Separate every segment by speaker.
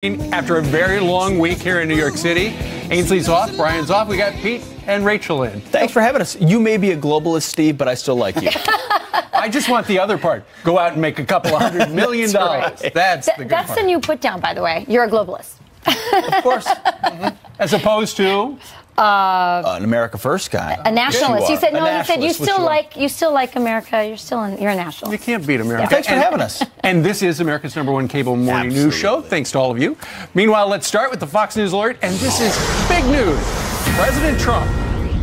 Speaker 1: After a very long week here in New York City, Ainsley's off, Brian's off. We got Pete and Rachel in.
Speaker 2: Thanks for having us. You may be a globalist, Steve, but I still like you.
Speaker 1: I just want the other part. Go out and make a couple of $100 million. That's the good
Speaker 3: That's
Speaker 1: part.
Speaker 3: the new put down, by the way. You're a globalist.
Speaker 1: Of course. As opposed to
Speaker 2: An America First guy.
Speaker 3: A nationalist.
Speaker 2: You
Speaker 3: You said no. You said
Speaker 2: nationalist,
Speaker 3: you still like America. You're a nationalist.
Speaker 1: you can't beat America.
Speaker 2: Thanks for having us.
Speaker 1: And this is America's #1 cable morning news show. Thanks to all of you. Meanwhile, let's start with the Fox News alert. And this is big news. President Trump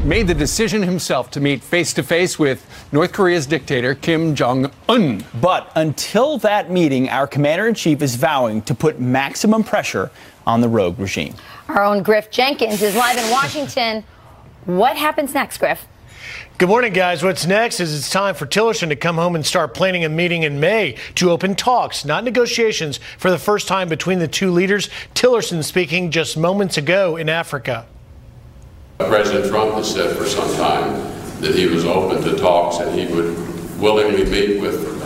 Speaker 1: made the decision himself to meet face-to-face with North Korea's dictator, Kim Jong-un.
Speaker 2: But until that meeting, our commander-in-chief is vowing to put maximum pressure on the rogue regime.
Speaker 3: Our own Griff Jenkins is live in Washington. What happens next, Griff?
Speaker 4: Good morning, guys. What's next is it's time for Tillerson to come home and start planning a meeting in May to open talks, not negotiations, for the first time between the two leaders. Tillerson speaking just moments ago in Africa.
Speaker 5: President Trump has said for some time that he was open to talks and he would willingly meet with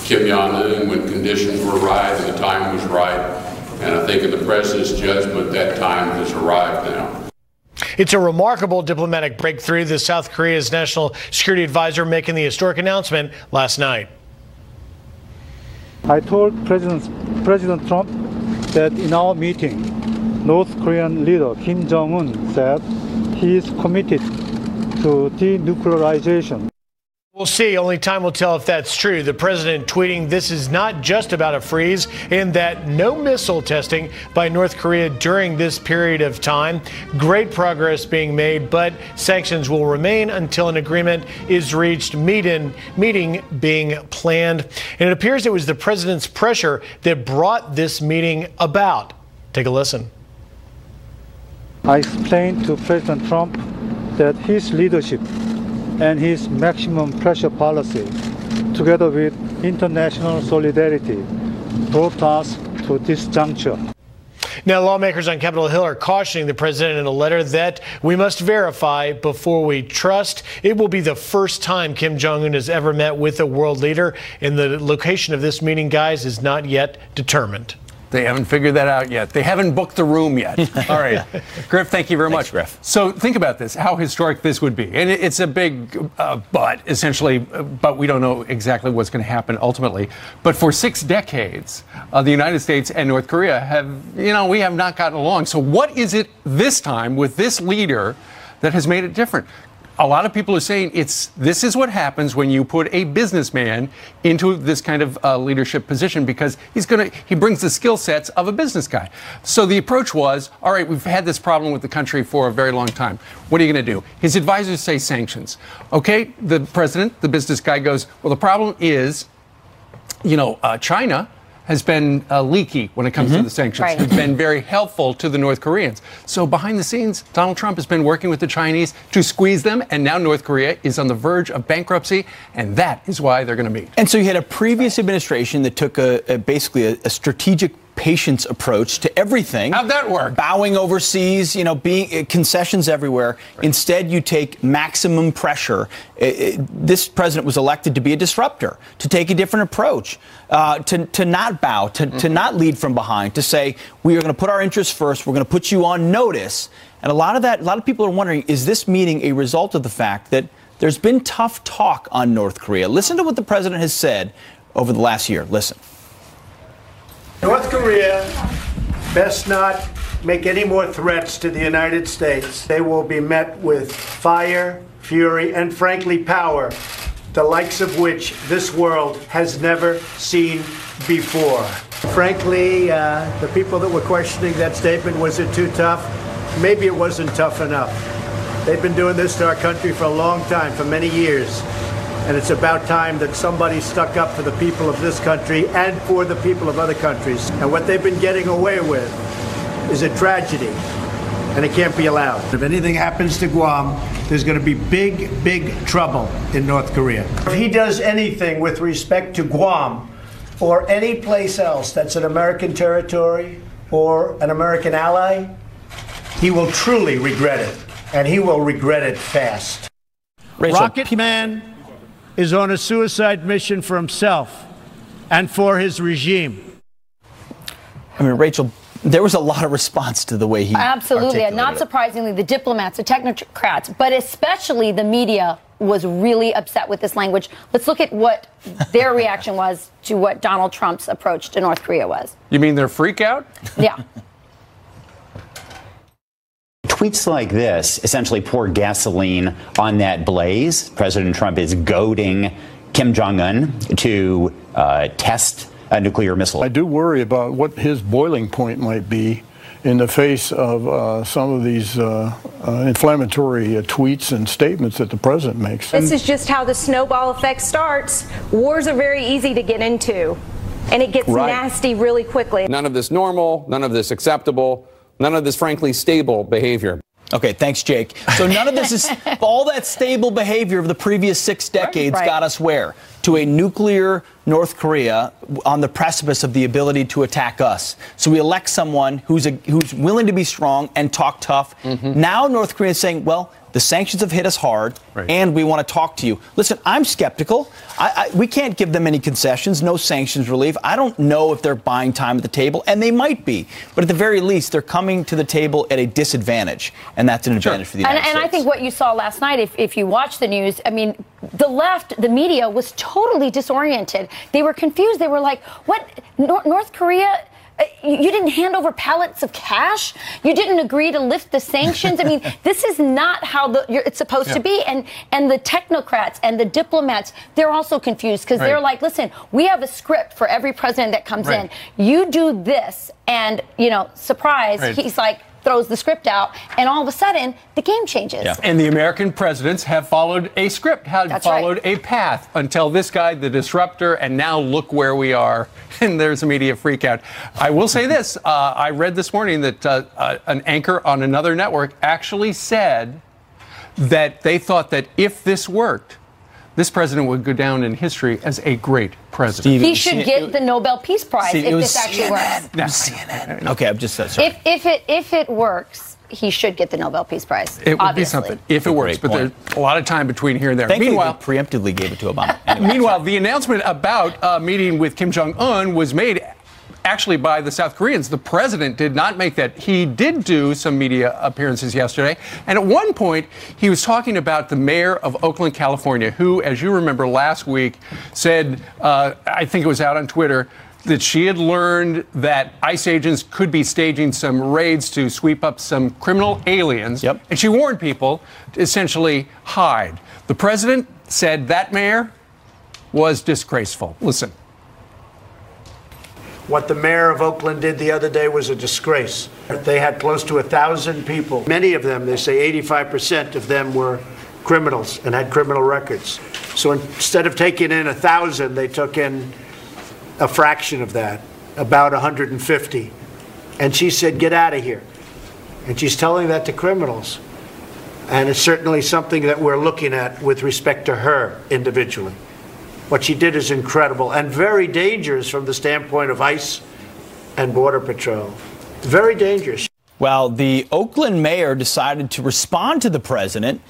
Speaker 5: Kim Jong-un when conditions were right and the time was right. And I think in the president's judgment, that time has arrived now.
Speaker 4: It's a remarkable diplomatic breakthrough. The South Korea's national security advisor making the historic announcement last night.
Speaker 6: I told President Trump that in our meeting, North Korean leader Kim Jong-un said he is committed to denuclearization.
Speaker 4: We'll see. Only time will tell if that's true. The president tweeting this is not just about a freeze and that no missile testing by North Korea during this period of time. Great progress being made, but sanctions will remain until an agreement is reached, meeting being planned. And it appears it was the president's pressure that brought this meeting about. Take a listen.
Speaker 6: I explained to President Trump that his leadership and his maximum pressure policy, together with international solidarity, brought us to this juncture.
Speaker 4: Now, lawmakers on Capitol Hill are cautioning the president in a letter that we must verify before we trust. It will be the first time Kim Jong-un has ever met with a world leader, and the location of this meeting, guys, is not yet determined.
Speaker 1: They haven't figured that out yet. They haven't booked the room yet. All right. Griff, thank you very much.
Speaker 2: Griff.
Speaker 1: So think about this, how historic this would be. And it's a big but, essentially, but we don't know exactly what's going to happen ultimately. But for 6 decades, the United States and North Korea have, we have not gotten along. So what is it this time with this leader that has made it different? A lot of people are saying this is what happens when you put a businessman into this kind of leadership position, because he brings the skill sets of a business guy. So the approach was, all right, we've had this problem with the country for a very long time. What are you going to do? His advisors say sanctions. Okay, the president, the business guy, goes, well, the problem is, China has been leaky when it comes to the sanctions.
Speaker 3: Right.
Speaker 1: He's been very helpful to the North Koreans. So behind the scenes, Donald Trump has been working with the Chinese to squeeze them, and now North Korea is on the verge of bankruptcy, and that is why they're going to meet.
Speaker 2: And so you had a previous administration that took basically a strategic patience approach to everything.
Speaker 1: How'd that work?
Speaker 2: Bowing overseas, being concessions everywhere. Right. Instead, you take maximum pressure. This president was elected to be a disruptor, to take a different approach, to not bow, to not lead from behind, to say, we are going to put our interests first. We're going to put you on notice. And a lot of people are wondering, is this meeting a result of the fact that there's been tough talk on North Korea? Listen to what the president has said over the last year. Listen.
Speaker 7: North Korea best not make any more threats to the United States. They will be met with fire, fury, and frankly power, the likes of which this world has never seen before. Frankly, the people that were questioning that statement, was it too tough? Maybe it wasn't tough enough. They've been doing this to our country for a long time, for many years. And it's about time that somebody stuck up for the people of this country and for the people of other countries. And what they've been getting away with is a tragedy, and it can't be allowed. If anything happens to Guam, there's going to be big, big trouble in North Korea. If he does anything with respect to Guam or any place else that's an American territory or an American ally, he will truly regret it, and he will regret it fast.
Speaker 8: Rocket Man is on a suicide mission for himself and for his regime.
Speaker 2: Rachel, There was a lot of response to the way he
Speaker 3: absolutely, and not surprisingly, the diplomats, the technocrats, but especially the media was really upset with this language. Let's look at what their reaction was to what Donald Trump's approach to North Korea was.
Speaker 1: You mean their freak out?
Speaker 3: Yeah.
Speaker 9: Tweets like this essentially pour gasoline on that blaze. President Trump is goading Kim Jong-un to test a nuclear missile.
Speaker 8: I do worry about what his boiling point might be in the face of some of these inflammatory tweets and statements that the president makes.
Speaker 10: This is just how the snowball effect starts. Wars are very easy to get into, and it gets nasty really quickly.
Speaker 11: None of this normal, none of this acceptable, none of this, frankly, stable behavior.
Speaker 2: Okay, thanks, Jake. So none of this is, all that stable behavior of the previous 6 decades got us where? To a nuclear North Korea on the precipice of the ability to attack us. So we elect someone who's willing to be strong and talk tough. Now North Korea is saying, well, the sanctions have hit us hard, and we want to talk to you. Listen, I'm skeptical. We can't give them any concessions, no sanctions relief. I don't know if they're buying time at the table, and they might be. But at the very least, they're coming to the table at a disadvantage, and that's an advantage for the United States.
Speaker 3: And I think what you saw last night, if you watch the news, I mean, the left, the media was totally disoriented. They were confused. They were like, what, North Korea? You didn't hand over pallets of cash. You didn't agree to lift the sanctions. I mean, this is not how it's supposed to be. And the technocrats and the diplomats, they're also confused because they're like, listen, we have a script for every president that comes in. You do this, and, you know, surprise, he's like, throws the script out, and all of a sudden, the game changes.
Speaker 1: And the American presidents have followed a script, have followed a path until this guy, the disruptor, and now look where we are, and there's a media freakout. I will say this, I read this morning that an anchor on another network actually said that they thought that if this worked, this president would go down in history as a great president.
Speaker 3: He should get the Nobel Peace Prize if this actually works.
Speaker 2: CNN. Okay, I'm just sorry.
Speaker 3: If it works, he should get the Nobel Peace Prize.
Speaker 1: It would be something if it works, but there's a lot of time between here and there.
Speaker 2: Thankfully,
Speaker 1: meanwhile,
Speaker 2: they preemptively gave it to Obama. Anyway,
Speaker 1: meanwhile, the announcement about meeting with Kim Jong-un was made actually by the South Koreans. The president did not make that. He did do some media appearances yesterday. And at one point, he was talking about the mayor of Oakland, California, who, as you remember last week, said, I think it was out on Twitter, that she had learned that ICE agents could be staging some raids to sweep up some criminal aliens. And she warned people to essentially hide. The president said that mayor was disgraceful. Listen.
Speaker 7: What the mayor of Oakland did the other day was a disgrace. They had close to 1,000 people. Many of them, they say 85% of them were criminals and had criminal records. So instead of taking in 1,000, they took in a fraction of that, about 150. And she said, get out of here. And she's telling that to criminals. And it's certainly something that we're looking at with respect to her individually. What she did is incredible and very dangerous from the standpoint of ICE and Border Patrol. Very dangerous.
Speaker 2: Well, the Oakland mayor decided to respond to the president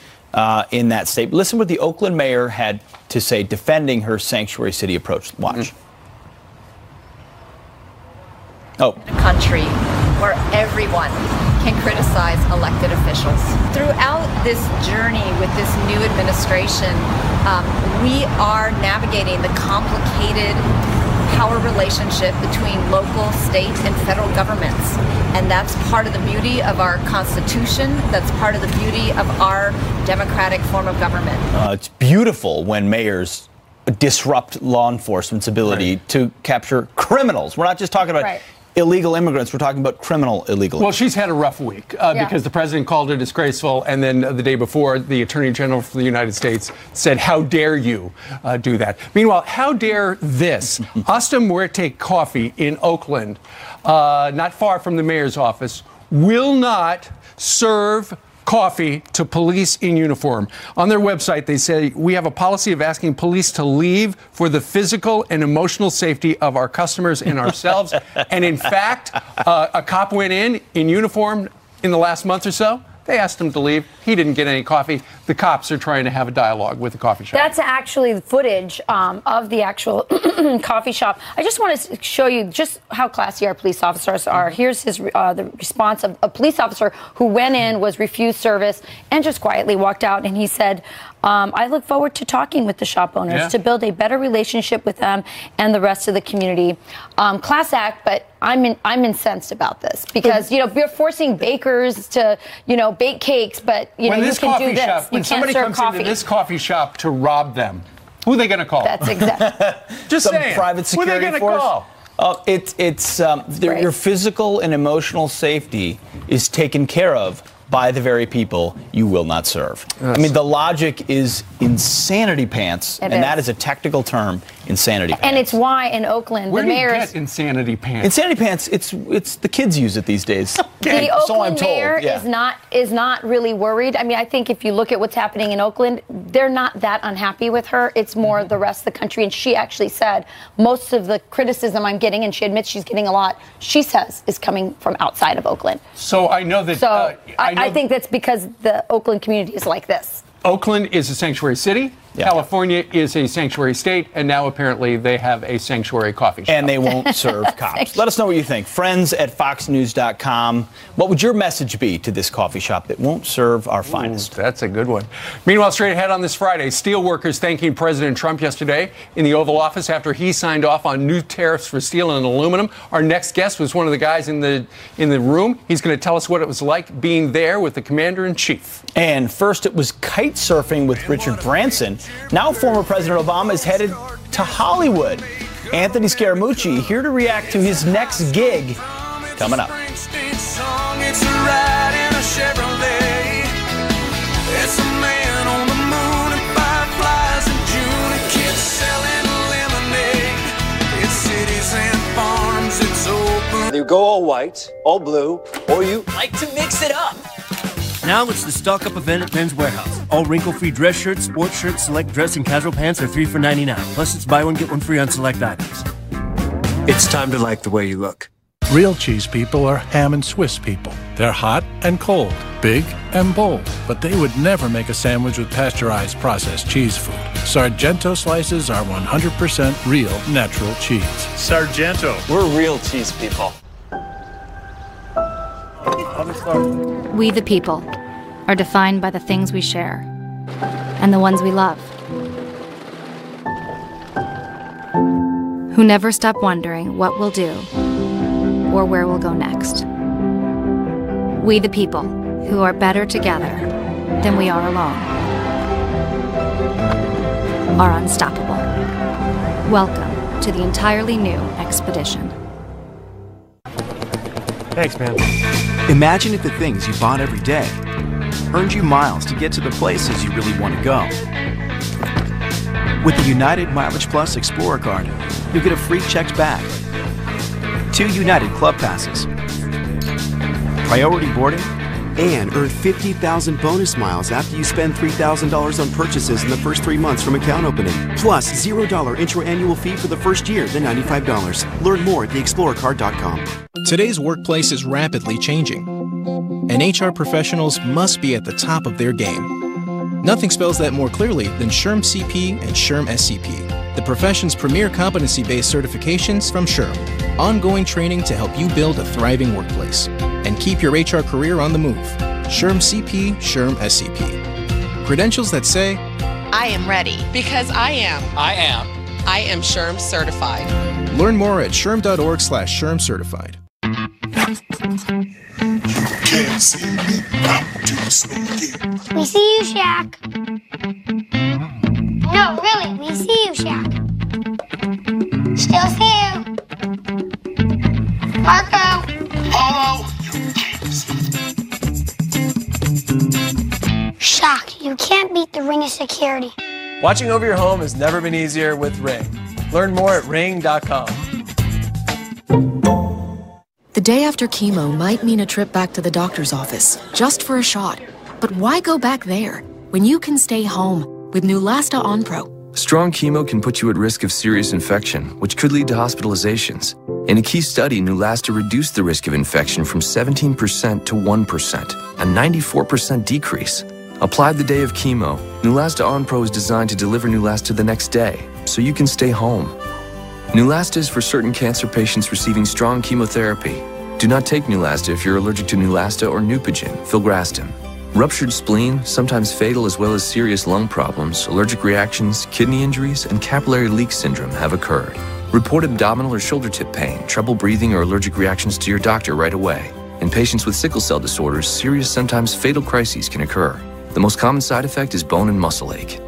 Speaker 2: in that statement. Listen what the Oakland mayor had to say defending her sanctuary city approach. Watch.
Speaker 12: A country where everyone can criticize elected officials. Throughout this journey with this new administration, we are navigating the complicated power relationship between local, state, and federal governments. And that's part of the beauty of our Constitution. That's part of the beauty of our democratic form of government.
Speaker 2: It's beautiful when mayors disrupt law enforcement's ability to capture criminals. We're not just talking about illegal immigrants. We're talking about criminal illegal.
Speaker 1: Well, she's had a rough week because the president called her disgraceful, and then the day before, the Attorney General for the United States said, "How dare you do that?" Meanwhile, how dare this? Asta Muerte Coffee in Oakland, not far from the mayor's office, will not serve coffee to police in uniform. On their website, they say, we have a policy of asking police to leave for the physical and emotional safety of our customers and ourselves. And in fact, a cop went in uniform in the last month or so. They asked him to leave. He didn't get any coffee. the cops are trying to have a dialogue with the coffee shop.
Speaker 3: That's actually the footage of the actual coffee shop. I just want to show you just how classy our police officers are. Here's his the response of a police officer who went in, was refused service, and just quietly walked out. And he said, I look forward to talking with the shop owners to build a better relationship with them and the rest of the community. Class act, but I'm incensed about this because, you're forcing bakers to, bake cakes, but, you can do this.
Speaker 1: When somebody comes into this coffee shop to rob them, who are they going to call?
Speaker 3: That's exactly.
Speaker 1: Just
Speaker 2: Some
Speaker 1: saying.
Speaker 2: private security
Speaker 1: who are they going to call?
Speaker 2: Your physical and emotional safety is taken care of by the very people you will not serve. Yes. I mean, the logic is insanity pants, that is a technical term, insanity pants.
Speaker 3: And it's why in Oakland,
Speaker 1: Where
Speaker 3: the mayor
Speaker 1: do you get insanity pants?
Speaker 2: Insanity pants, it's the kids use it these days.
Speaker 3: Okay. The Oakland mayor is not really worried. I mean, I think if you look at what's happening in Oakland, they're not that unhappy with her. It's more the rest of the country. And she actually said most of the criticism I'm getting, and she admits she's getting a lot, she says is coming from outside of Oakland.
Speaker 1: So I know that.
Speaker 3: I think that's because the Oakland community is like this.
Speaker 1: Oakland is a sanctuary city. Yeah. California is a sanctuary state, and now apparently they have a sanctuary coffee shop.
Speaker 2: And they won't serve cops. Let us know what you think. Friends@foxnews.com. What would your message be to this coffee shop that won't serve our finest?
Speaker 1: That's a good one. Meanwhile, straight ahead on this Friday, steel workers thanking President Trump yesterday in the Oval Office after he signed off on new tariffs for steel and aluminum. Our next guest was one of the guys in the room. He's going to tell us what it was like being there with the commander-in-chief.
Speaker 2: And first, it was kite surfing with Richard Branson. Now former President Obama is headed to Hollywood. Anthony Scaramucci here to react to his next gig coming up.
Speaker 13: You go all white, all blue, or you like to mix it up.
Speaker 14: Now it's the Stock Up event at Men's Warehouse. All wrinkle-free dress shirts, sports shirts, select dress and casual pants are 3 for $99. Plus it's buy one, get one free on select items.
Speaker 13: It's time to like the way you look.
Speaker 15: Real cheese people are ham and Swiss people. They're hot and cold, big and bold, but they would never make a sandwich with pasteurized processed cheese food. Sargento slices are 100% real natural cheese.
Speaker 16: Sargento.
Speaker 13: We're real cheese people.
Speaker 17: We the people are defined by the things we share and the ones we love, who never stop wondering what we'll do or where we'll go next. We the people who are better together than we are alone, are unstoppable. Welcome to the entirely new expedition.
Speaker 16: Thanks, man.
Speaker 18: Imagine if the things you bought every day earned you miles to get to the places you really want to go. With the United Mileage Plus Explorer Card, you'll get a free checked bag, 2 United Club Passes, priority boarding,
Speaker 19: and earn 50,000 bonus miles after you spend $3,000 on purchases in the first 3 months from account opening. Plus, $0 intro annual fee for the first year, then $95. Learn more at theexplorercard.com.
Speaker 20: Today's workplace is rapidly changing, and HR professionals must be at the top of their game. Nothing spells that more clearly than SHRM CP and SHRM SCP, the profession's premier competency-based certifications from SHRM. Ongoing training to help you build a thriving workplace and keep your HR career on the move. SHRM CP, SHRM SCP. Credentials that say,
Speaker 21: I am ready. Because I am.
Speaker 22: I am.
Speaker 21: I am SHRM certified.
Speaker 20: Learn more at shrm.org/SHRM certified.
Speaker 23: Can't see me, I'm too sneaky.
Speaker 24: We see you, Shaq. No, really, we see you, Shaq. Still see you. Marco.
Speaker 23: Hello, you can't see.
Speaker 24: Shaq, you can't beat the Ring of Security.
Speaker 25: Watching over your home has never been easier with Ring. Learn more at ring.com.
Speaker 26: The day after chemo might mean a trip back to the doctor's office, just for a shot. But why go back there when you can stay home with Neulasta Onpro?
Speaker 27: Strong chemo can put you at risk of serious infection, which could lead to hospitalizations. In a key study, Neulasta reduced the risk of infection from 17% to 1%, a 94% decrease. Applied the day of chemo, Neulasta Onpro is designed to deliver Neulasta the next day, so you can stay home. Neulasta is for certain cancer patients receiving strong chemotherapy. Do not take Neulasta if you're allergic to Neulasta or Neupogen, filgrastim. Ruptured spleen, sometimes fatal as well as serious lung problems, allergic reactions, kidney injuries, and capillary leak syndrome have occurred. Report abdominal or shoulder tip pain, trouble breathing, or allergic reactions to your doctor right away. In patients with sickle cell disorders, serious, sometimes fatal crises can occur. The most common side effect is bone and muscle ache.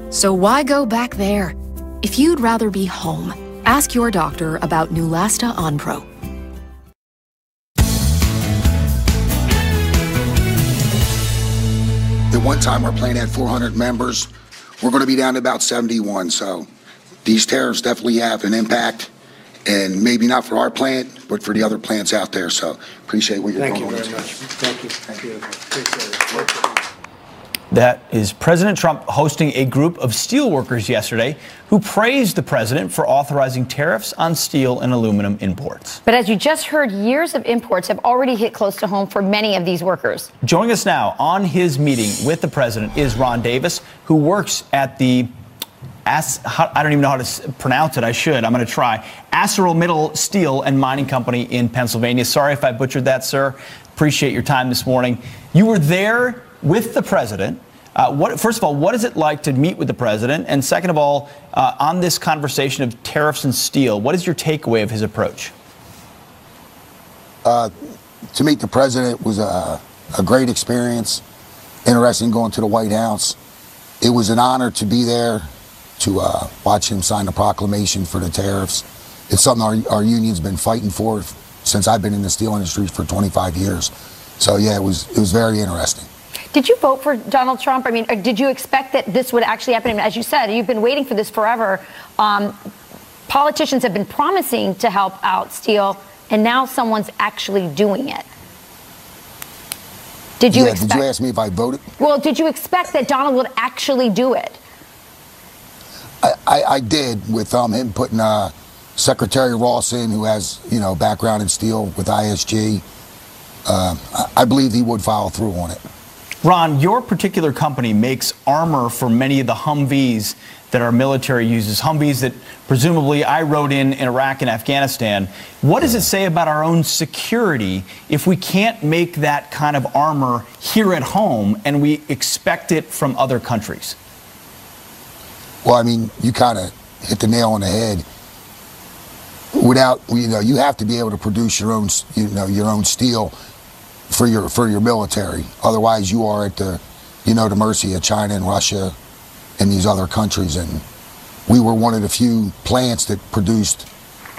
Speaker 26: So why go back there? If you'd rather be home, ask your doctor about Neulasta Onpro.
Speaker 4: At one time, our plant had 400 members. We're going to be down to about 71. So these tariffs definitely have an impact, and maybe not for our plant, but for the other plants out there. So appreciate what you're doing.
Speaker 7: Thank you very much. Thank you. Thank you. Appreciate it.
Speaker 2: That is President Trump hosting a group of steelworkers yesterday who praised the president for authorizing tariffs on steel and aluminum imports.
Speaker 3: But as you just heard, years of imports have already hit close to home for many of these workers.
Speaker 2: Joining us now on his meeting with the president is Ron Davis, who works at the I don't even know how to pronounce it. I should. I'm going to try. ArcelorMittal Steel and Mining Company in Pennsylvania. Sorry if I butchered that, sir. Appreciate your time this morning. You were there with the president. First of all, what is it like to meet with the president? And second of all, on this conversation of tariffs and steel, what is your takeaway of his approach?
Speaker 4: To meet the president was a great experience. Interesting going to the White House. It was an honor to be there to watch him sign the proclamation for the tariffs. It's something our union's been fighting for since I've been in the steel industry for 25 years. So yeah, it was very interesting.
Speaker 3: Did you vote for Donald Trump? I mean, did you expect that this would actually happen? I mean, as you said, you've been waiting for this forever. Politicians have been promising to help out steel, and now someone's actually doing it. Did you
Speaker 4: Did you ask me if I voted?
Speaker 3: Well, did you expect that Donald would actually do it?
Speaker 4: I did, with him putting Secretary Ross in, who has background in steel with ISG. I believe he would follow through on it.
Speaker 2: Ron, your particular company makes armor for many of the Humvees that our military uses, Humvees that presumably I rode in Iraq and Afghanistan. What does it say about our own security if we can't make that kind of armor here at home and we expect it from other countries?
Speaker 4: Well, I mean, you kind of hit the nail on the head. Without, you have to be able to produce your own, your own steel for your military. Otherwise, you are at the mercy of China and Russia and these other countries. And we were one of the few plants that produced,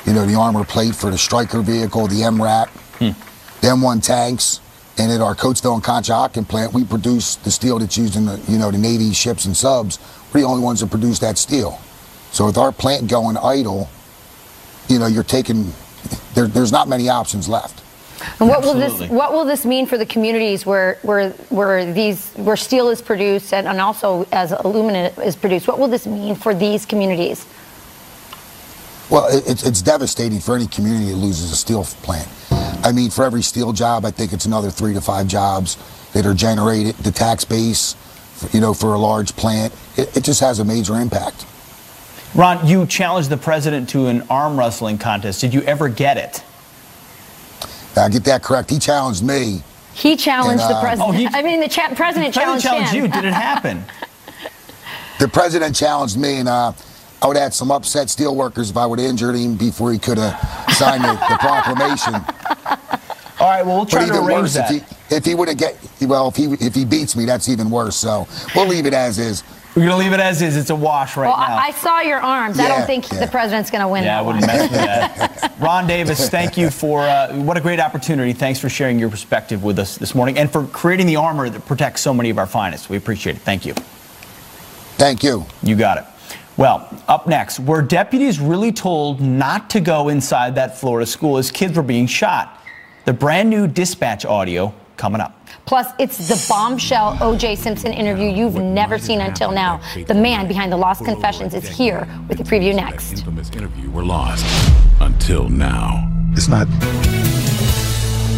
Speaker 4: the armor plate for the Stryker vehicle, the MRAP, the M1 tanks, and at our Coatesville and Conshohocken plant, we produce the steel that's used in the, the Navy ships and subs. We're the only ones that produce that steel. So with our plant going idle, you're taking, there's not many options left.
Speaker 3: And what will this mean for the communities where steel is produced and also as aluminum is produced? What will this mean for these communities?
Speaker 4: Well, it's devastating for any community that loses a steel plant. I mean, for every steel job, I think it's another 3 to 5 jobs that are generated. The tax base, for a large plant, it just has a major impact.
Speaker 2: Ron, you challenged the president to an arm wrestling contest. Did you ever get it?
Speaker 4: Get that correct. He challenged me.
Speaker 3: He challenged the president. The president challenged him.
Speaker 2: You. Did it happen?
Speaker 4: The president challenged me, and I would have had some upset steelworkers if I would have injured him before he could have signed the proclamation.
Speaker 2: All right, well, we'll try to arrange that.
Speaker 4: If he beats me, that's even worse. So we'll leave it as is.
Speaker 2: We're going to leave it as is. It's a wash now.
Speaker 3: I saw your arms. Yeah, I don't think the president's going to win that
Speaker 2: I wouldn't mess with that. Ron Davis, thank you for what a great opportunity. Thanks for sharing your perspective with us this morning and for creating the armor that protects so many of our finest. We appreciate it. Thank you.
Speaker 4: Thank you.
Speaker 2: You got it. Well, up next, were deputies really told not to go inside that Florida school as kids were being shot? The brand new dispatch audio coming up.
Speaker 3: Plus, it's the bombshell O.J. Simpson interview you've never seen until now. The man behind the lost confessions is here with the preview next.
Speaker 15: Infamous interview were lost until now.
Speaker 5: It's not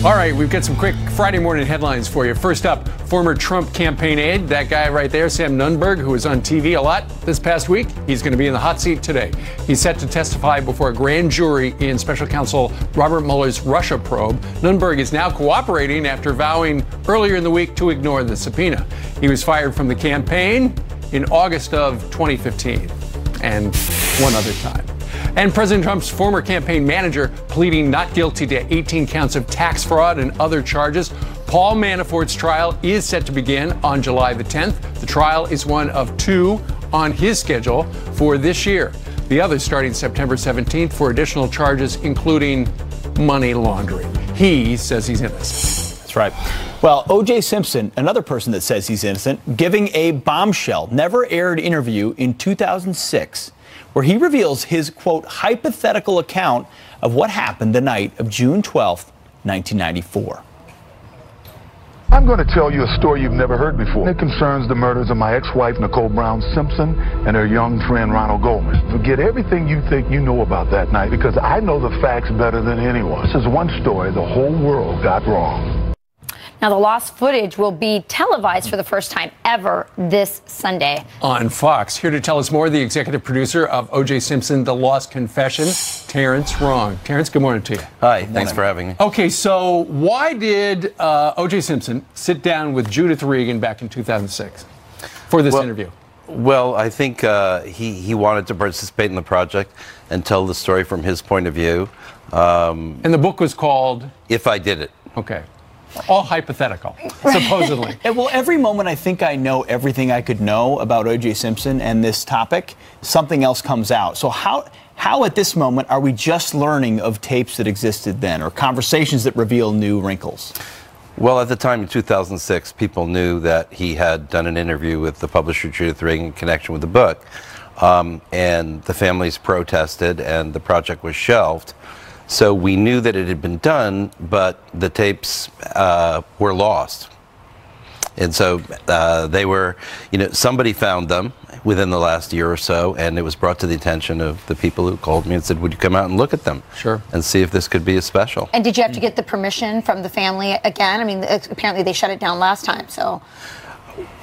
Speaker 1: All right, we've got some quick Friday morning headlines for you. First up, former Trump campaign aide, that guy right there, Sam Nunberg, who was on TV a lot this past week. He's going to be in the hot seat today. He's set to testify before a grand jury in special counsel Robert Mueller's Russia probe. Nunberg is now cooperating after vowing earlier in the week to ignore the subpoena. He was fired from the campaign in August of 2015 and one other time. And President Trump's former campaign manager pleading not guilty to 18 counts of tax fraud and other charges. Paul Manafort's trial is set to begin on July the 10th. The trial is one of 2 on his schedule for this year. The other starting September 17th for additional charges, including money laundering. He says he's innocent.
Speaker 2: That's right. Well, O.J. Simpson, another person that says he's innocent, giving a bombshell, never aired interview in 2006. Where he reveals his, quote, hypothetical account of what happened the night of June 12th, 1994.
Speaker 5: I'm going to tell you a story you've never heard before. It concerns the murders of my ex-wife, Nicole Brown Simpson, and her young friend, Ronald Goldman. Forget everything you think you know about that night, because I know the facts better than anyone. This is one story the whole world got wrong.
Speaker 3: Now, the lost footage will be televised for the first time ever this Sunday.
Speaker 1: On Fox. Here to tell us more, the executive producer of O.J. Simpson, The Lost Confession, Terrence Wrong. Terrence, good morning to you.
Speaker 6: Hi, thanks for having me.
Speaker 1: Okay, so why did O.J. Simpson sit down with Judith Regan back in 2006 for this interview?
Speaker 6: Well, I think he wanted to participate in the project and tell the story from his point of view.
Speaker 1: And the book was called?
Speaker 6: If I Did It.
Speaker 1: Okay. All hypothetical, supposedly.
Speaker 2: Well, every moment I think I know everything I could know about O.J. Simpson and this topic, something else comes out. So how at this moment are we just learning of tapes that existed then or conversations that reveal new wrinkles?
Speaker 6: Well, at the time in 2006, people knew that he had done an interview with the publisher Judith Regan in connection with the book. And the families protested and the project was shelved. So we knew that it had been done, but the tapes were lost. And so they were, somebody found them within the last year or so, and it was brought to the attention of the people who called me and said, would you come out and look at them?
Speaker 1: Sure.
Speaker 6: And see if this could be a special.
Speaker 3: And did you have to get the permission from the family again? I mean, apparently they shut it down last time, so.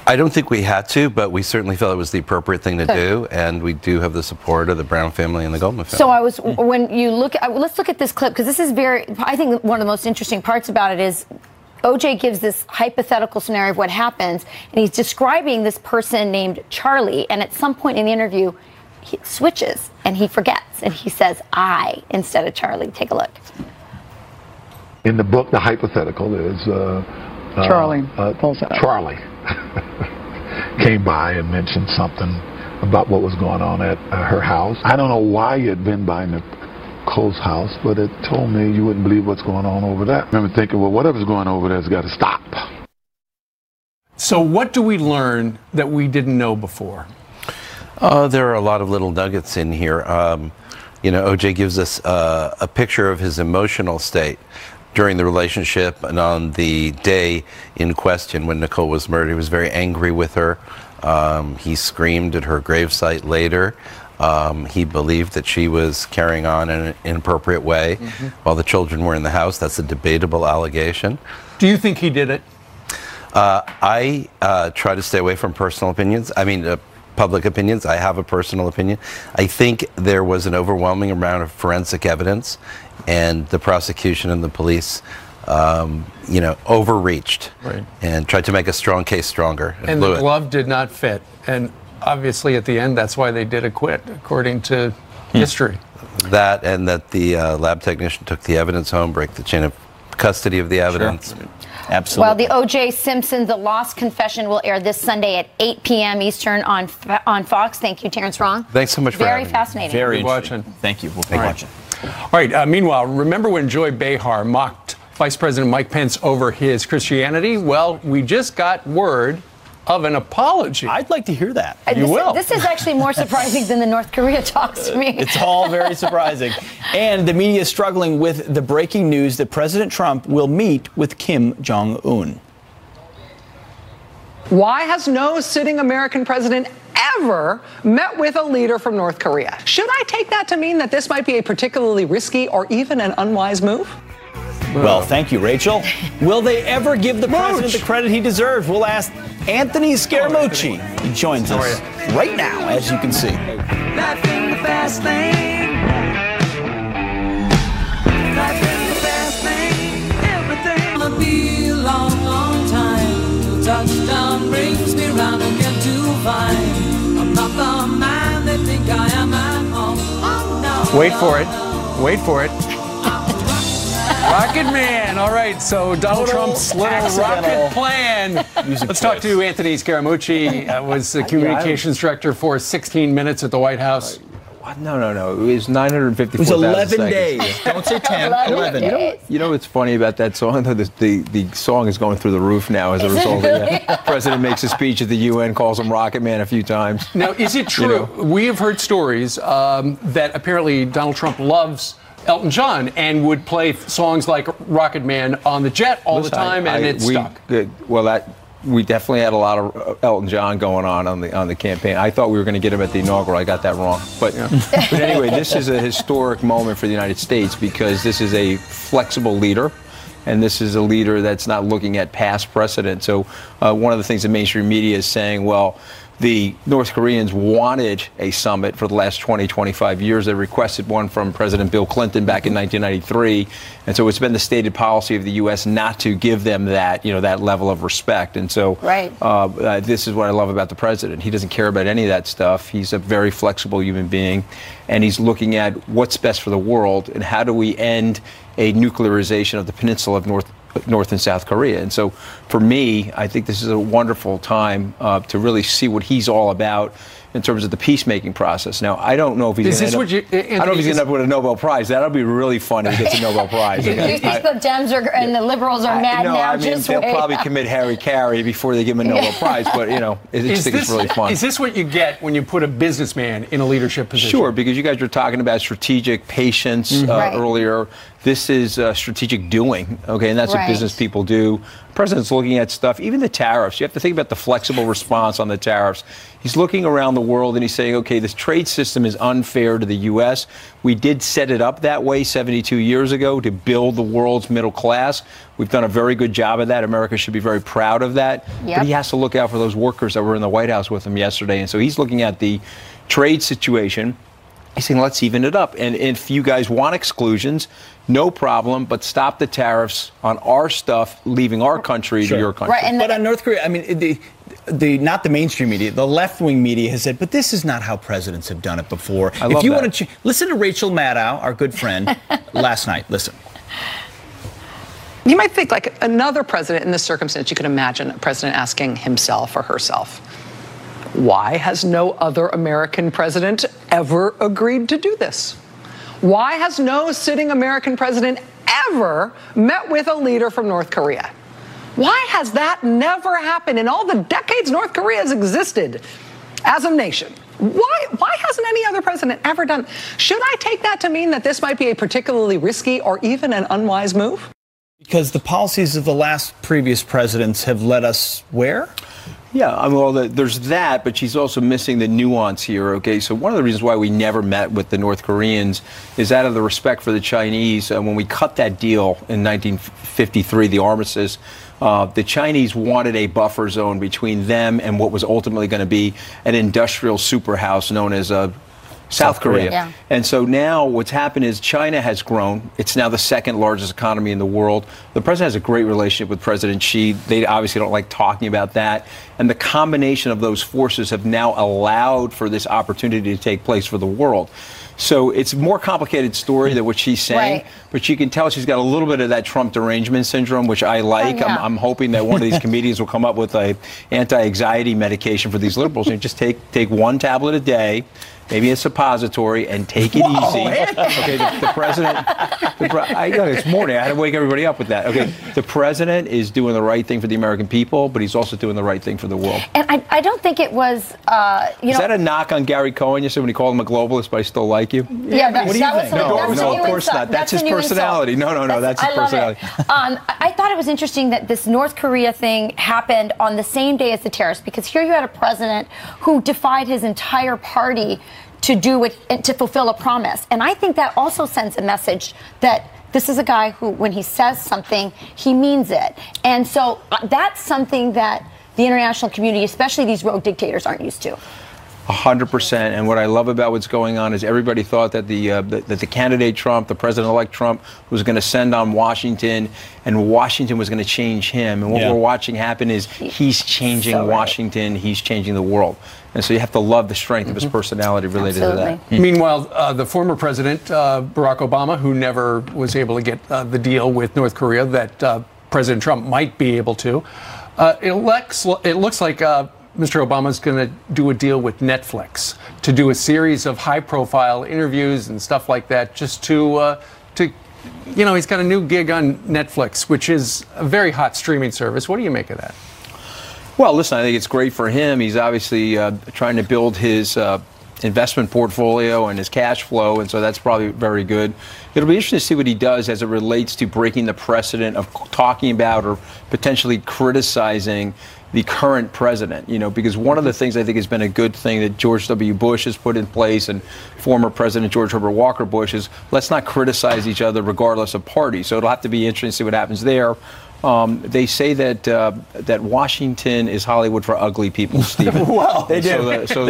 Speaker 6: I don't think we had to, but we certainly felt it was the appropriate thing to do, and we do have the support of the Brown family and the Goldman family.
Speaker 3: So when you look at, let's look at this clip, because this is I think one of the most interesting parts about it is O.J. gives this hypothetical scenario of what happens, and he's describing this person named Charlie, and at some point in the interview, he switches, and he forgets, and he says I instead of Charlie. Take a look.
Speaker 5: In the book, the hypothetical is
Speaker 8: Charlie.
Speaker 5: Charlie came by and mentioned something about what was going on at her house. I don't know why you had been by Nicole's house, but it told me you wouldn't believe what's going on over there. I remember thinking, well, whatever's going on over there has got to stop.
Speaker 1: So what do we learn that we didn't know before?
Speaker 6: There are a lot of little nuggets in here. O.J. gives us a picture of his emotional state during the relationship and on the day in question when Nicole was murdered. He was very angry with her. He screamed at her gravesite later. He believed that she was carrying on in an inappropriate way while the children were in the house. That's a debatable allegation.
Speaker 1: Do you think he did it?
Speaker 6: I try to stay away from personal opinions. Public opinions. I have a personal opinion. I think there was an overwhelming amount of forensic evidence, and the prosecution and the police, overreached and tried to make a strong case stronger.
Speaker 1: And the glove did not fit. And obviously, at the end, that's why they did acquit, according to history.
Speaker 6: That, and that the lab technician took the evidence home, break the chain of custody of the evidence.
Speaker 1: Sure.
Speaker 2: Absolutely.
Speaker 3: Well, the O.J. Simpson, The Lost Confession will air this Sunday at 8 p.m. Eastern on Fox. Thank you, Terrence Wrong.
Speaker 6: Thanks so much for having me.
Speaker 3: Very fascinating.
Speaker 2: Very
Speaker 1: watching.
Speaker 2: Thank you. We'll be watching.
Speaker 1: All right. Meanwhile, remember when Joy Behar mocked Vice President Mike Pence over his Christianity? Well, we just got word of an apology.
Speaker 2: I'd like to hear that.
Speaker 1: You will.
Speaker 3: This is actually more surprising than the North Korea talks to me.
Speaker 2: It's all very surprising. And the media is struggling with the breaking news that President Trump will meet with Kim Jong-un.
Speaker 9: Why has no sitting American president ever met with a leader from North Korea? Should I take that to mean that this might be a particularly risky or even an unwise move?
Speaker 2: Well, thank you, Rachel. Will they ever give the president the credit he deserves? We'll ask Anthony Scaramucci. He joins us right now, as you can see.
Speaker 8: Life in the fast lane. Life in the fast lane. Everything will be a long, long time till touchdown brings me round again to find I'm not the man they think I am at home. Oh, no.
Speaker 1: Wait for it. Wait for it. Rocket Man. All right, so Donald Trump's little rocket plan. Let's talk to Anthony Scaramucci. Was the communications director for 16 minutes at the White House.
Speaker 10: No. It was 954,000
Speaker 2: It was 11
Speaker 10: seconds.
Speaker 2: days. Don't say 10. 11.
Speaker 10: You know what's funny about that song? The song is going through the roof now as a result of that. The president makes a speech at the UN, calls him Rocket Man a few times.
Speaker 1: Now, is it true? We have heard stories that apparently Donald Trump loves Elton John and would play songs like Rocket Man on the jet all the time, and it stuck.
Speaker 10: We definitely had a lot of Elton John going on the campaign. I thought we were going to get him at the inaugural. I got that wrong. But anyway, this is a historic moment for the United States because this is a flexible leader. And this is a leader that's not looking at past precedent. So one of the things the mainstream media is saying, well, the North Koreans wanted a summit for the last 20, 25 years. They requested one from President Bill Clinton back in 1993. And so it's been the stated policy of the U.S. not to give them that, that level of respect. And so this is what I love about the president. He doesn't care about any of that stuff. He's a very flexible human being. And he's looking at what's best for the world and how do we end a nuclearization of the peninsula of North and South Korea. And so for me, I think this is a wonderful time to really see what he's all about in terms of the peacemaking process. Now, I don't know if he's going to end up with a Nobel Prize. That'll be really funny if he gets a Nobel Prize.
Speaker 3: You think the Dems and the liberals are mad now?
Speaker 10: I mean, they'll probably commit Harry Carey before they give him a Nobel Prize, but, I just think it's really fun.
Speaker 1: Is this what you get when you put a businessman in a leadership position?
Speaker 10: Sure, because you guys were talking about strategic patience earlier. This is strategic doing, okay, and that's what business people do. The president's looking at stuff, even the tariffs. You have to think about the flexible response on the tariffs. He's looking around the world and he's saying, okay, this trade system is unfair to the U.S. We did set it up that way 72 years ago to build the world's middle class. We've done a very good job of that. America should be very proud of that. But he has to look out for those workers that were in the White House with him yesterday. And so he's looking at the trade situation. He's saying, let's even it up. And if you guys want exclusions, no problem, but stop the tariffs on our stuff, leaving our country to your country.
Speaker 2: But on North Korea, I mean, not the mainstream media, the left-wing media has said, but this is not how presidents have done it before.
Speaker 10: If you want
Speaker 2: to listen to Rachel Maddow, our good friend, last night. Listen.
Speaker 9: You might think, like another president in this circumstance, you could imagine a president asking himself or herself, why has no other American president ever agreed to do this? Why has no sitting American president ever met with a leader from North Korea? Why has that never happened in all the decades North Korea has existed as a nation? Why hasn't any other president ever done? Should I take that to mean that this might be a particularly risky or even an unwise move?
Speaker 2: Because the policies of the previous presidents have led us where?
Speaker 10: Yeah, well, there's that, but she's also missing the nuance here, okay? So one of the reasons why we never met with the North Koreans is out of the respect for the Chinese. When we cut that deal in 1953, the armistice, the Chinese wanted a buffer zone between them and what was ultimately going to be an industrial superhouse known as South Korea.
Speaker 3: Yeah.
Speaker 10: And so now what's happened is China has grown. It's now the second largest economy in the world. The president has a great relationship with President Xi. They obviously don't like talking about that. And the combination of those forces have now allowed for this opportunity to take place for the world. So it's a more complicated story than what she's saying, but you can tell she's got a little bit of that Trump derangement syndrome, which I like.
Speaker 3: Oh, yeah.
Speaker 10: I'm hoping that one of these comedians will come up with a anti-anxiety medication for these liberals and just take one tablet a day, maybe a suppository, and take it easy. Okay, the president, it's morning. I had to wake everybody up with that. Okay, the president is doing the right thing for the American people, but he's also doing the right thing for the world.
Speaker 3: And I don't think it was,
Speaker 10: Is that a knock on Gary Cohen? You said when he called him a globalist, but I still like you?
Speaker 3: Yeah,
Speaker 10: what do you think? No, of course not. That's his personality. No, that's his personality.
Speaker 3: I thought it was interesting that this North Korea thing happened on the same day as the terrorists, because here you had a president who defied his entire party to fulfill a promise. And I think that also sends a message that this is a guy who, when he says something, he means it. And so that's something that the international community, especially these rogue dictators, aren't used to.
Speaker 10: 100%. And what I love about what's going on is everybody thought that the candidate Trump, the president-elect Trump, was going to send on Washington, and Washington was going to change him. And what we're watching happen is he's changing Washington, he's changing the world. And so you have to love the strength of his personality related to that.
Speaker 1: Meanwhile, the former president, Barack Obama, who never was able to get the deal with North Korea that President Trump might be able to, it looks like Mr. Obama's going to do a deal with Netflix to do a series of high-profile interviews and stuff like that, just to he's got a new gig on Netflix, which is a very hot streaming service. What do you make of that?
Speaker 10: Well, listen, I think it's great for him. He's obviously trying to build his investment portfolio and his cash flow, and so that's probably very good. It'll be interesting to see what he does as it relates to breaking the precedent of talking about or potentially criticizing the current president, because one of the things I think has been a good thing that George W. Bush has put in place and former President George Herbert Walker Bush is let's not criticize each other regardless of party. So it'll have to be interesting to see what happens there. They say that Washington is Hollywood for ugly people, Stephen.
Speaker 2: Well, they do.
Speaker 10: So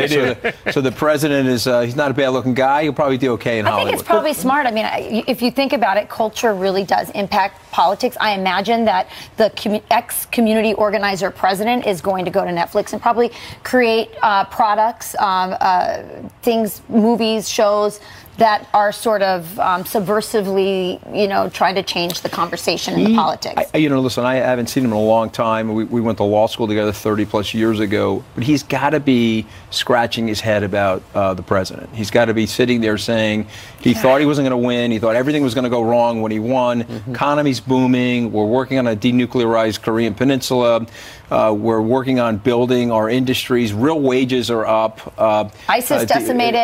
Speaker 10: the president is he's not a bad-looking guy. He'll probably do okay in Hollywood.
Speaker 3: I think it's probably smart. I mean, if you think about it, culture really does impact politics. I imagine that the ex-community organizer president is going to go to Netflix and probably create products, things, movies, shows that are sort of subversively, trying to change the conversation in the politics.
Speaker 10: Listen, I haven't seen him in a long time. We went to law school together 30-plus years ago. But he's got to be scratching his head about the president. He's got to be sitting there saying he thought he wasn't going to win. He thought everything was going to go wrong when he won. Economy's booming. We're working on a denuclearized Korean peninsula. We're working on building our industries. Real wages are up.
Speaker 3: ISIS decimated.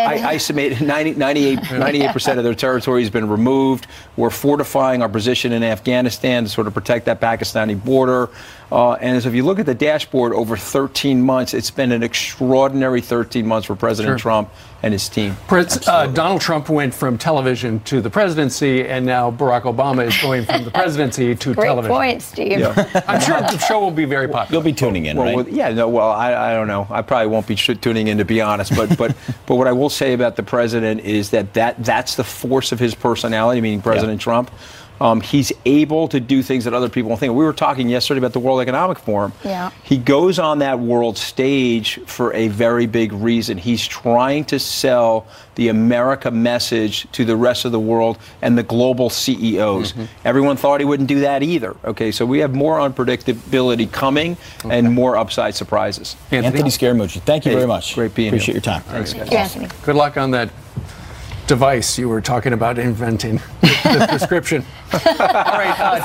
Speaker 10: 98% of their territory has been removed. We're fortifying our position in Afghanistan to sort of protect that Pakistani border. And so if you look at the dashboard over 13 months, it's been an extraordinary 13 months for President Trump and his team.
Speaker 1: Donald Trump went from television to the presidency, and now Barack Obama is going from the presidency to television.
Speaker 3: Great point, Steve.
Speaker 1: Yeah. I'm sure the show will be very popular.
Speaker 2: You'll be tuning in, right?
Speaker 10: I don't know. I probably won't be tuning in, to be honest. But what I will say about the president is that's the force of his personality, meaning President Trump. He's able to do things that other people don't think. We were talking yesterday about the World Economic Forum.
Speaker 3: Yeah.
Speaker 10: He goes on that world stage for a very big reason. He's trying to sell the America message to the rest of the world and the global CEOs. Everyone thought he wouldn't do that either. Okay, so we have more unpredictability coming and more upside surprises.
Speaker 2: Anthony Scaramucci, thank you very much.
Speaker 10: Great being
Speaker 2: Appreciate
Speaker 10: here.
Speaker 2: your time.
Speaker 10: Thanks, guys.
Speaker 3: Anthony.
Speaker 1: Good luck on that device you were talking about inventing, the prescription. All right,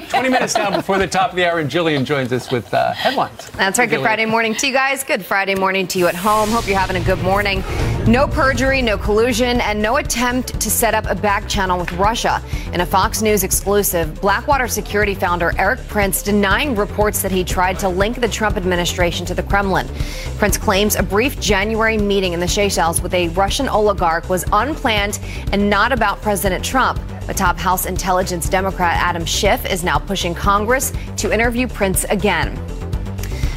Speaker 1: 20 minutes now before the top of the hour, and Jillian joins us with headlines.
Speaker 11: That's right. Good Friday morning to you guys. Good Friday morning to you at home. Hope you're having a good morning. No perjury, no collusion, and no attempt to set up a back channel with Russia. In a Fox News exclusive, Blackwater security founder Eric Prince denying reports that he tried to link the Trump administration to the Kremlin. Prince claims a brief January meeting in the Seychelles with a Russian oligarch was unplanned and not about President Trump. But top House Intelligence Democrat Adam Schiff is now pushing Congress to interview Prince again.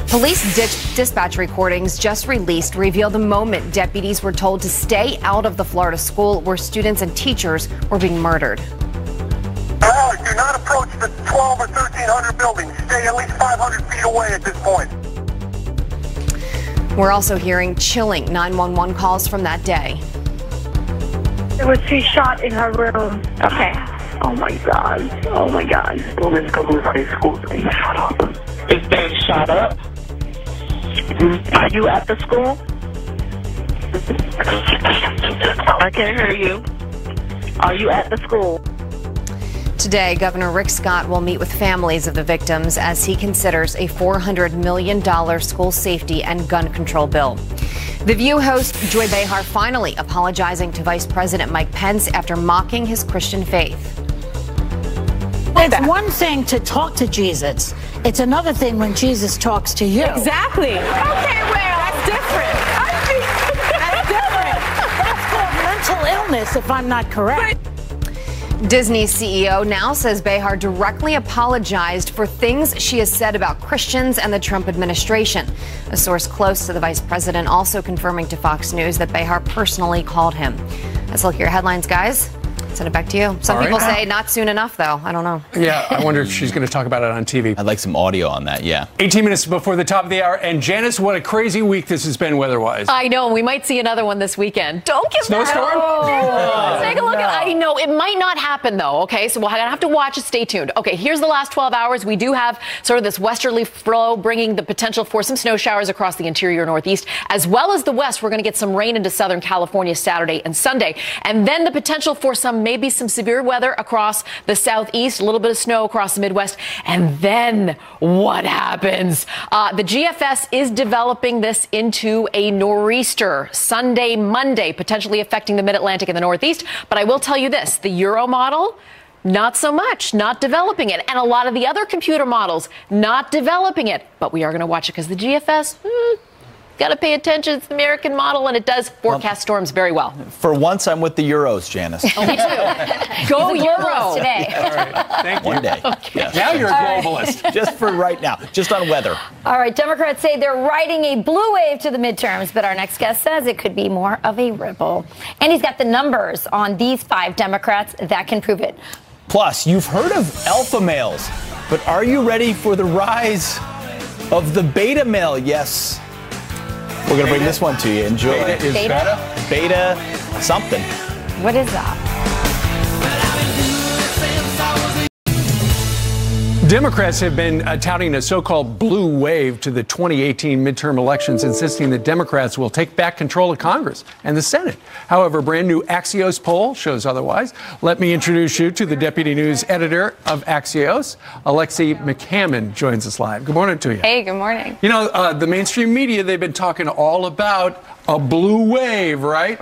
Speaker 11: Police dispatch recordings just released reveal the moment deputies were told to stay out of the Florida school where students and teachers were being murdered.
Speaker 12: Do not approach the 12 or 1,300 buildings. Stay at least 500 feet away at this point.
Speaker 11: We're also hearing chilling 911 calls from that day.
Speaker 13: There was 2 shot in her room. Okay. Oh my God. Oh my God. Woman's going to high school. Shut up. Is they shot up? Are you at the school? I can't hear you. Are you at the school?
Speaker 11: Today, Governor Rick Scott will meet with families of the victims as he considers a $400 million school safety and gun control bill. The View host Joy Behar finally apologizing to Vice President Mike Pence after mocking his Christian faith.
Speaker 14: It's one thing to talk to Jesus. It's another thing when Jesus talks to you.
Speaker 16: Exactly. Okay, well, that's different.
Speaker 14: That's different. That's called mental illness, if I'm not correct.
Speaker 11: Disney CEO now says Behar directly apologized for things she has said about Christians and the Trump administration. A source close to the vice president also confirming to Fox News that Behar personally called him. Let's look at your headlines, guys. Send it back to you. Some people say not soon enough, though. I don't know.
Speaker 1: Yeah, I wonder if she's going to talk about it on TV.
Speaker 2: I'd like some audio on that, yeah.
Speaker 1: 18 minutes before the top of the hour. And Janice, what a crazy week this has been weather-wise.
Speaker 17: I know. We might see another one this weekend. Don't give
Speaker 1: Snowstorm?
Speaker 17: Let's take a look at it. I know. It might not happen, though, okay? So we're going to have to watch it. Stay tuned. Okay, here's the last 12 hours. We do have sort of this westerly flow bringing the potential for some snow showers across the interior northeast, as well as the west. We're going to get some rain into Southern California Saturday and Sunday. And then the potential for maybe some severe weather across the southeast, a little bit of snow across the Midwest. And then what happens? The GFS is developing this into a nor'easter Sunday, Monday, potentially affecting the mid-Atlantic and the Northeast. But I will tell you this, the Euro model, not so much, not developing it. And a lot of the other computer models, not developing it. But we are going to watch it because the GFS, got to pay attention. It's the American model, and it does forecast storms very well.
Speaker 2: For once, I'm with the Euros, Janice.
Speaker 17: Oh, me too. Go Euro
Speaker 3: today.
Speaker 1: All right. Thank you.
Speaker 2: One day.
Speaker 17: Okay.
Speaker 2: Yes.
Speaker 1: Now you're a globalist.
Speaker 2: Just for right now. Just on weather.
Speaker 3: All right, Democrats say they're riding a blue wave to the midterms, but our next guest says it could be more of a ripple. And he's got the numbers on these 5 Democrats that can prove it.
Speaker 2: Plus, you've heard of alpha males, but are you ready for the rise of the beta male? Yes. We're going to bring this one to you. Enjoy.
Speaker 1: Beta is better?
Speaker 2: Beta something.
Speaker 3: What is that?
Speaker 1: Democrats have been touting a so-called blue wave to the 2018 midterm elections, insisting that Democrats will take back control of Congress and the Senate. However, a brand new Axios poll shows otherwise. Let me introduce you to the deputy news editor of Axios, Alexi McCammon, joins us live. Good morning to you.
Speaker 18: Hey, good morning.
Speaker 1: You know, the mainstream media, they've been talking all about a blue wave, right?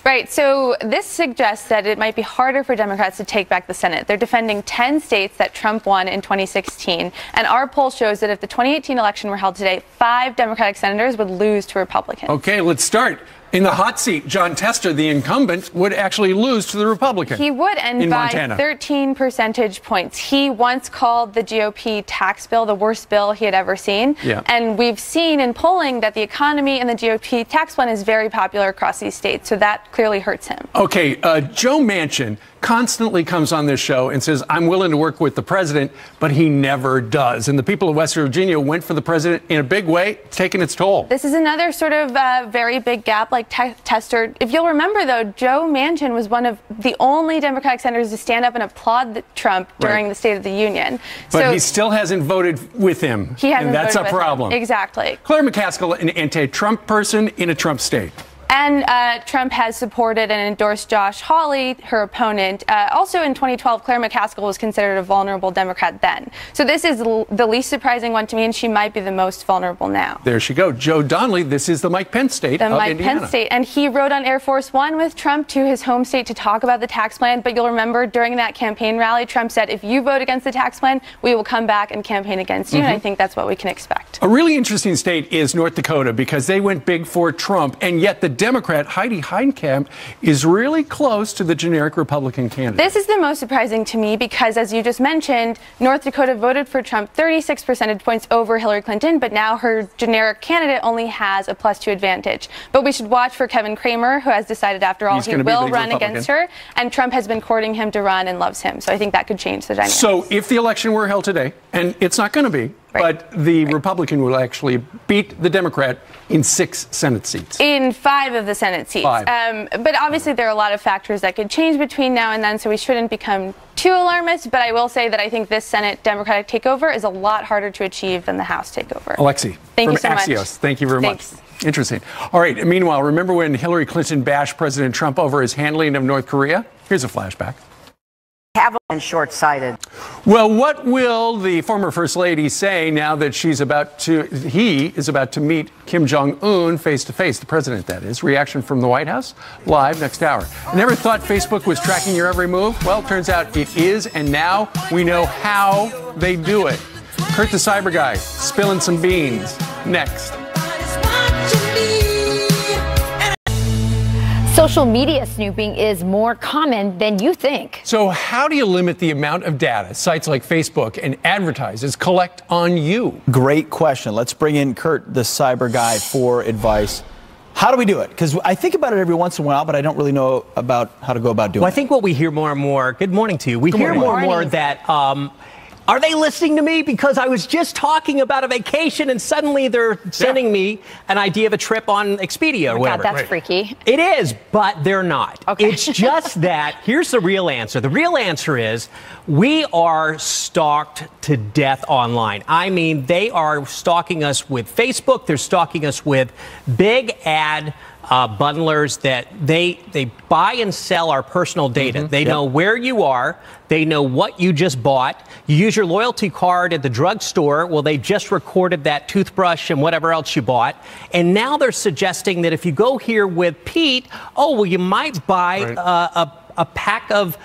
Speaker 18: Right. So this suggests that it might be harder for Democrats to take back the Senate. They're defending 10 states that Trump won in 2016. And our poll shows that if the 2018 election were held today, 5 Democratic senators would lose to Republicans.
Speaker 1: Okay, let's start. In the hot seat, John Tester, the incumbent, would actually lose to the Republican.
Speaker 18: He would, and by
Speaker 1: Montana.
Speaker 18: 13 percentage points. He once called the GOP tax bill the worst bill he had ever seen.
Speaker 1: Yeah.
Speaker 18: And we've seen in polling that the economy and the GOP tax plan is very popular across these states. So that clearly hurts him.
Speaker 1: Okay, Joe Manchin constantly comes on this show and says, I'm willing to work with the president, but he never does. And the people of West Virginia went for the president in a big way, taking its toll.
Speaker 18: This is another sort of very big gap like Tester. If you'll remember, though, Joe Manchin was one of the only Democratic senators to stand up and applaud Trump during the State of the Union.
Speaker 1: But he still hasn't voted with him.
Speaker 18: He hasn't
Speaker 1: and that's
Speaker 18: voted
Speaker 1: a
Speaker 18: with
Speaker 1: problem.
Speaker 18: him. Exactly.
Speaker 1: Claire McCaskill, an anti-Trump person in a Trump state.
Speaker 18: And Trump has supported and endorsed Josh Hawley, her opponent. Also in 2012, Claire McCaskill was considered a vulnerable Democrat then. So this is the least surprising one to me, and she might be the most vulnerable now.
Speaker 1: There she goes. Joe Donnelly, this is the Mike Pence state of
Speaker 18: Mike
Speaker 1: Indiana.
Speaker 18: Pence state. And he rode on Air Force One with Trump to his home state to talk about the tax plan. But you'll remember during that campaign rally, Trump said, if you vote against the tax plan, we will come back and campaign against you. And I think that's what we can expect.
Speaker 1: A really interesting state is North Dakota because they went big for Trump, and yet the Democrat Heidi Heitkamp is really close to the generic Republican candidate.
Speaker 18: This is the most surprising to me because, as you just mentioned, North Dakota voted for Trump 36 percentage points over Hillary Clinton, but now her generic candidate only has a +2 advantage. But we should watch for Kevin Cramer, who has decided, after all, he will run against her, and Trump has been courting him to run and loves him. So I think that could change the dynamic.
Speaker 1: So if the election were held today, and it's not going to be, but the Republican will actually beat the Democrat in 6 Senate seats.
Speaker 18: In 5 of the Senate seats.
Speaker 1: 5.
Speaker 18: But obviously there are a lot of factors that could change between now and then, so we shouldn't become too alarmist. But I will say that I think this Senate Democratic takeover is a lot harder to achieve than the House takeover.
Speaker 1: Alexi,
Speaker 18: Thank
Speaker 1: from
Speaker 18: you so much.
Speaker 1: Axios. Thank you very
Speaker 18: Thanks.
Speaker 1: much. Interesting. All right. Meanwhile, remember when Hillary Clinton bashed President Trump over his handling of North Korea? Here's a flashback.
Speaker 19: And short-sighted.
Speaker 1: Well, what will the former First Lady say now that he is about to meet Kim Jong-un face-to-face, the president, that is? Reaction from the White House? Live next hour. I never thought Facebook was tracking your every move. Well, it turns out it is, and now we know how they do it. Kurt the Cyber Guy, spilling some beans. Next.
Speaker 3: So Social media snooping is more common than you think.
Speaker 1: So how do you limit the amount of data sites like Facebook and advertisers collect on you?
Speaker 2: Great question. Let's bring in Kurt, the cyber guy, for advice. How do we do it? Because I think about it every once in a while, but I don't really know about how to go about doing it.
Speaker 20: Well, I think what we hear more and more, good morning to you, we hear more and more that, are they listening to me? Because I was just talking about a vacation and suddenly they're sending me an idea of a trip on Expedia or whatever.
Speaker 3: God, that's freaky.
Speaker 20: It is, but they're not.
Speaker 3: Okay.
Speaker 20: It's just that, here's the real answer. The real answer is we are stalked to death online. I mean, they are stalking us with Facebook. They're stalking us with big ad bundlers that they buy and sell our personal data. They know where you are. They know what you just bought. You use your loyalty card at the drugstore. Well, they just recorded that toothbrush and whatever else you bought. And now they're suggesting that if you go here with Pete, oh, well, you might buy a pack of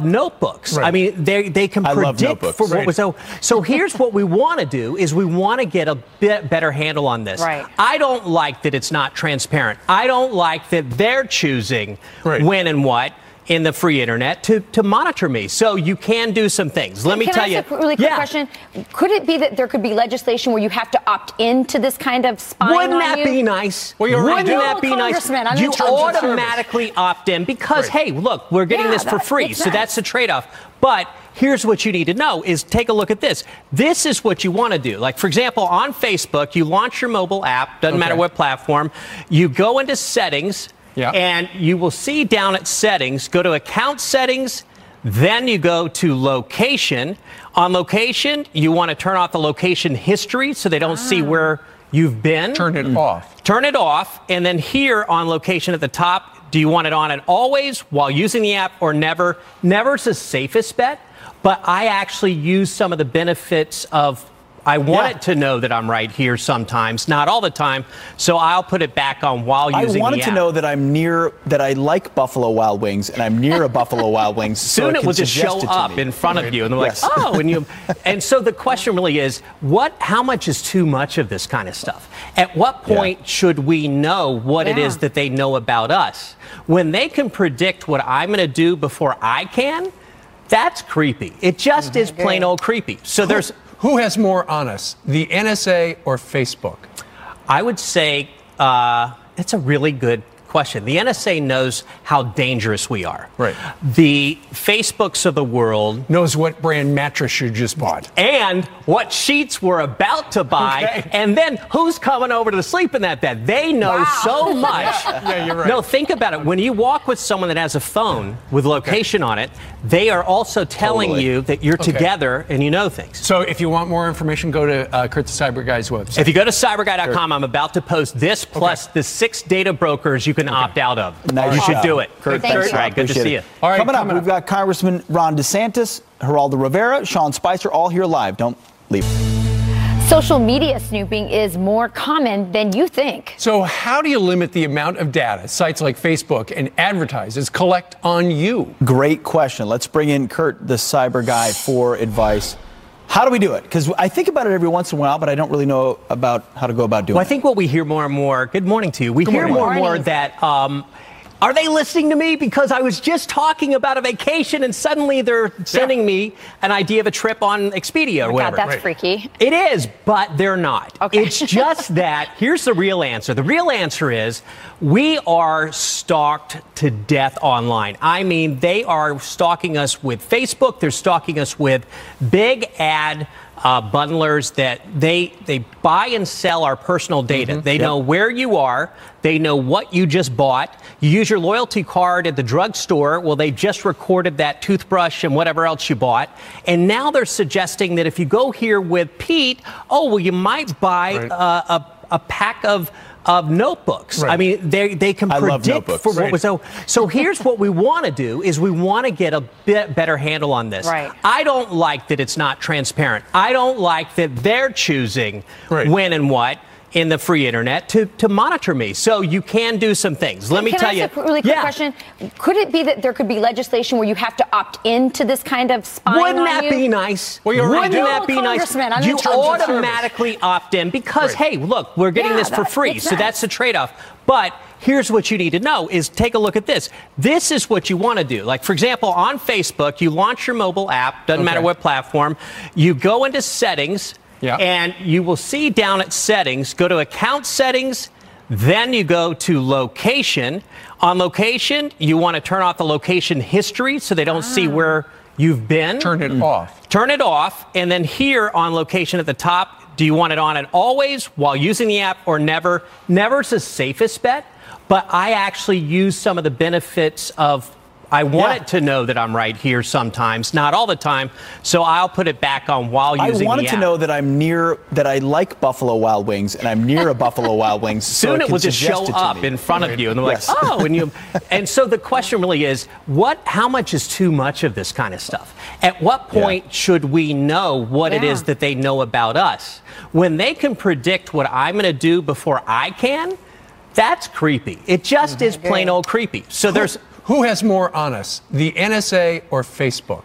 Speaker 20: notebooks. I mean, they can predict for what so here's what we want to do is we want to get a bit better handle on this. I don't like that it's not transparent. I don't like that they're choosing when and what in the free internet to monitor me. So you can do some things. Let me tell you.
Speaker 3: Can I ask a really quick question? Could it be that there could be legislation where you have to opt into this kind of spying
Speaker 20: Wouldn't
Speaker 3: on
Speaker 20: that
Speaker 3: you?
Speaker 20: be nice?
Speaker 3: Well, you're
Speaker 20: Wouldn't
Speaker 3: right.
Speaker 20: that be nice? You automatically opt in because, hey, look, we're getting this for free. So that's the trade-off. But here's what you need to know is take a look at this. This is what you want to do. Like, for example, on Facebook, you launch your mobile app, doesn't matter what platform. You go into settings. And you will see down at settings, go to account settings, then you go to location. On location, you want to turn off the location history so they don't see where you've been.
Speaker 1: Turn it off.
Speaker 20: Turn it off. And then here on location at the top, do you want it on and always while using the app or never? Never's the safest bet, but I actually use some of the benefits of I want it to know that I'm right here sometimes, not all the time. So I'll put it back on while using the app.
Speaker 2: I wanted to know that I'm near, that I like Buffalo Wild Wings, and I'm near a Buffalo Wild Wings.
Speaker 20: Soon it will just show up in front of you, and they're like, oh, and you. And so the question really is, how much is too much of this kind of stuff? At what point should we know what it is that they know about us? When they can predict what I'm going to do before I can, that's creepy. It just is plain old creepy. So there's.
Speaker 1: Who has more on us, the NSA or Facebook?
Speaker 20: I would say it's a really good question. The NSA knows how dangerous we are. The Facebooks of the world
Speaker 1: knows what brand mattress you just bought.
Speaker 20: And what sheets we're about to buy. And then who's coming over to sleep in that bed. They know so much.
Speaker 1: Yeah, you're right.
Speaker 20: No, think about it. When you walk with someone that has a phone with location on it, they are also telling you that you're together and you know things.
Speaker 1: So if you want more information, go to Kurt the Cyber Guy's website.
Speaker 20: If you go to cyberguy.com, I'm about to post this plus the 6 data brokers you can opt out of. You should do it.
Speaker 2: Kurt,
Speaker 20: All right, good to see you.
Speaker 2: All right, coming up, we've got Congressman Ron DeSantis, Geraldo Rivera, Sean Spicer, all here live. Don't leave.
Speaker 3: Social media snooping is more common than you think.
Speaker 1: So how do you limit the amount of data sites like Facebook and advertisers collect on you?
Speaker 2: Great question. Let's bring in Kurt, the cyber guy, for advice. How do we do it? Because I think about it every once in a while, but I don't really know about how to go about doing it.
Speaker 20: Well, I think what we hear more and more, good morning to you, we hear more and more that, are they listening to me? Because I was just talking about a vacation and suddenly they're sending me an idea of a trip on Expedia or whatever.
Speaker 3: God, that's freaky.
Speaker 20: It is, but they're not. It's just that, here's the real answer. The real answer is we are stalked to death online. I mean, they are stalking us with Facebook. They're stalking us with big ad bundlers that they buy and sell our personal data. They know where you are. They know what you just bought. You use your loyalty card at the drugstore. Well, they just recorded that toothbrush and whatever else you bought. And now they're suggesting that if you go here with Pete, oh, well, you might buy a pack of notebooks. I mean, they can predict for what was so here's what we want to do is we want to get a bit better handle on this. I don't like that it's not transparent. I don't like that they're choosing when and what in the free internet to monitor me. So you can do some things. Let me tell you.
Speaker 3: Can I ask a really quick question? Could it be that there could be legislation where you have to opt into this kind of spying
Speaker 20: Wouldn't
Speaker 3: on
Speaker 20: that
Speaker 3: you?
Speaker 20: be nice?
Speaker 1: Well,
Speaker 20: Wouldn't that be nice? You automatically opt in because, hey, look, we're getting this for free. So that's the trade-off. But here's what you need to know is take a look at this. This is what you want to do. Like, for example, on Facebook, you launch your mobile app, doesn't matter what platform, you go into settings, and you will see down at settings, go to account settings, then you go to location. On location, you want to turn off the location history so they don't see where you've been.
Speaker 1: Turn it off.
Speaker 20: Turn it off. And then here on location at the top, do you want it on at always while using the app or never? Never is the safest bet, but I actually use some of the benefits of I want it to know that I'm right here sometimes, not all the time, so I'll put it back on while using the app.
Speaker 2: I wanted to know that I'm near, that I like Buffalo Wild Wings, and I'm near a Buffalo Wild Wings.
Speaker 20: Soon it will just show up in front of you, and they're like, oh, and so the question really is, how much is too much of this kind of stuff? At what point should we know what it is that they know about us? When they can predict what I'm going to do before I can, that's creepy. It just is plain old creepy. So
Speaker 1: Who has more on us, the NSA or Facebook?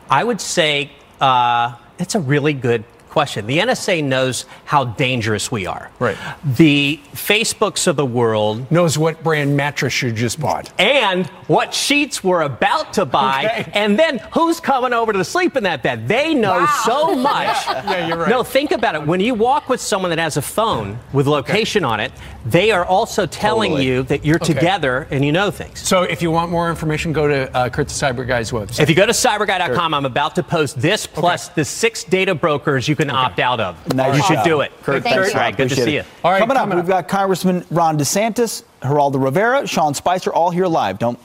Speaker 20: I would say it's a really good question. The NSA knows how dangerous we are.
Speaker 1: Right.
Speaker 20: The Facebooks of the world
Speaker 1: knows what brand mattress you just bought.
Speaker 20: And what sheets we're about to buy. And then who's coming over to sleep in that bed. They know so much.
Speaker 1: Yeah, you're right.
Speaker 20: No, think about it. When you walk with someone that has a phone with location on it, they are also telling you that you're together and you know things.
Speaker 1: So if you want more information, go to Kurt the Cyber Guy's website.
Speaker 20: If you go to cyberguy.com, I'm about to post this plus the 6 data brokers you can opt out of.
Speaker 2: Nice
Speaker 20: you should do it.
Speaker 2: Kurt,
Speaker 20: thanks. All right, good to see you.
Speaker 2: All right, coming up, we've got Congressman Ron DeSantis, Geraldo Rivera, Sean Spicer, all here live. Don't